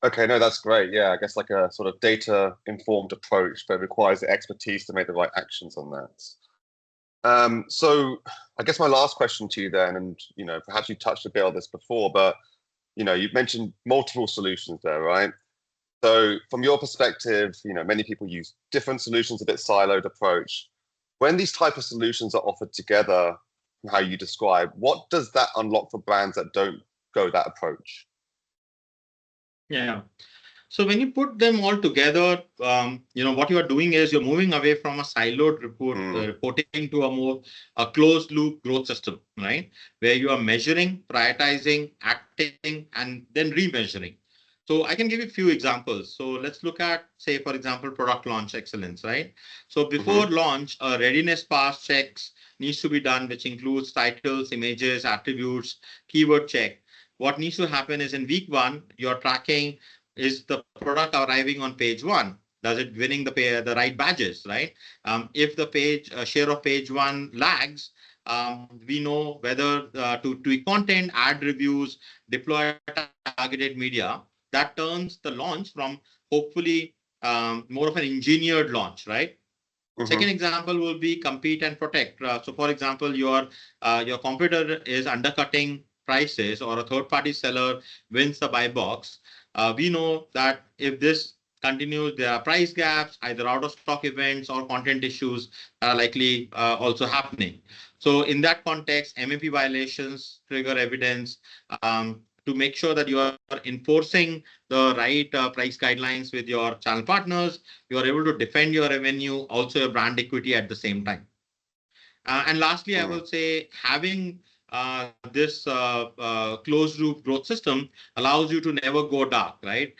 Okay, no, that's great. Yeah, I guess like a sort of data-informed approach, but it requires the expertise to make the right actions on that. So I guess my last question to you then, and perhaps you touched a bit on this before, but you mentioned multiple solutions there, right? So from your perspective, many people use different solutions, a bit siloed approach. When these type of solutions are offered together, how you describe, what does that unlock for brands that don't go that approach? Yeah. So when you put them all together, what you are doing is you're moving away from a siloed reporting to a closed loop growth system, right? Where you are measuring, prioritizing, acting, and then remeasuring. So I can give you a few examples. So let's look at, say, for example, product launch excellence, right? So before launch, a readiness pass checks needs to be done, which includes titles, images, attributes, keyword check. What needs to happen is in week one, you're tracking, is the product arriving on page one? Does it winning the right badges, right? If the page share of page one lags, we know whether to tweak content, add reviews, deploy targeted media. That turns the launch from hopefully more of an engineered launch, right? Second example will be compete and protect. So, for example, your competitor is undercutting prices, or a third-party seller wins the buy box. We know that if this continues, there are price gaps, either out of stock events or content issues are likely also happening. So, in that context, MAP violations trigger evidence to make sure that you are enforcing the right price guidelines with your channel partners. You are able to defend your revenue, also your brand equity at the same time. And lastly, I will say having this closed loop growth system allows you to never go dark, right?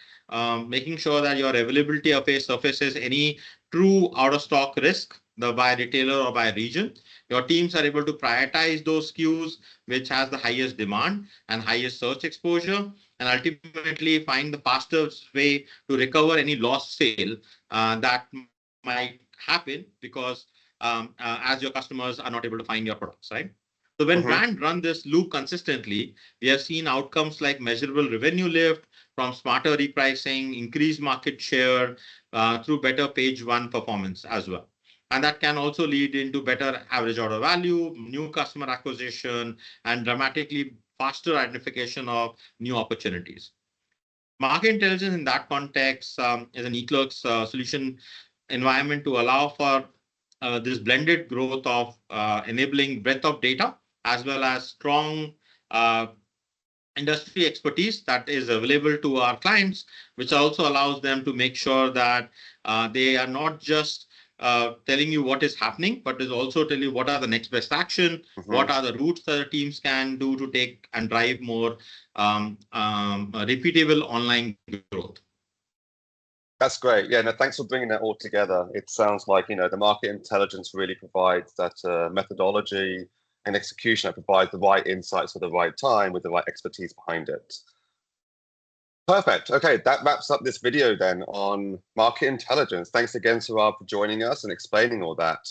Making sure that your availability of surfaces any true out of stock risk by retailer or by region. Your teams are able to prioritize those SKUs which has the highest demand and highest search exposure, and ultimately find the fastest way to recover any lost sale that might happen because as your customers are not able to find your products, right? So when brands run this loop consistently, we have seen outcomes like measurable revenue lift from smarter repricing, increased market share through better page one performance as well. And that can also lead into better average order value, new customer acquisition, and dramatically faster identification of new opportunities. Market intelligence in that context is an eClerx solution environment to allow for this blended growth of enabling breadth of data as well as strong industry expertise that is available to our clients, which also allows them to make sure that they are not just telling you what is happening, but is also telling you what are the next best action, what are the routes that the teams can do to take and drive more repeatable online growth. That's great. Yeah, no, thanks for bringing that all together. It sounds like, the market intelligence really provides that methodology and execution that provides the right insights for the right time with the right expertise behind it. Perfect. Okay, that wraps up this video then on market intelligence. Thanks again, Saurabh, for joining us and explaining all that.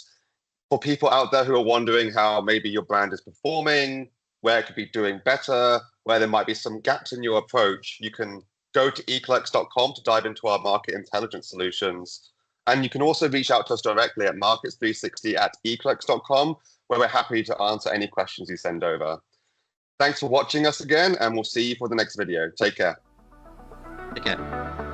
For people out there who are wondering how maybe your brand is performing, where it could be doing better, where there might be some gaps in your approach, you can go to eClerx.com to dive into our market intelligence solutions. And you can also reach out to us directly at markets360@eclerx.com, where we're happy to answer any questions you send over. Thanks for watching us again, and we'll see you for the next video. Take care. Take care.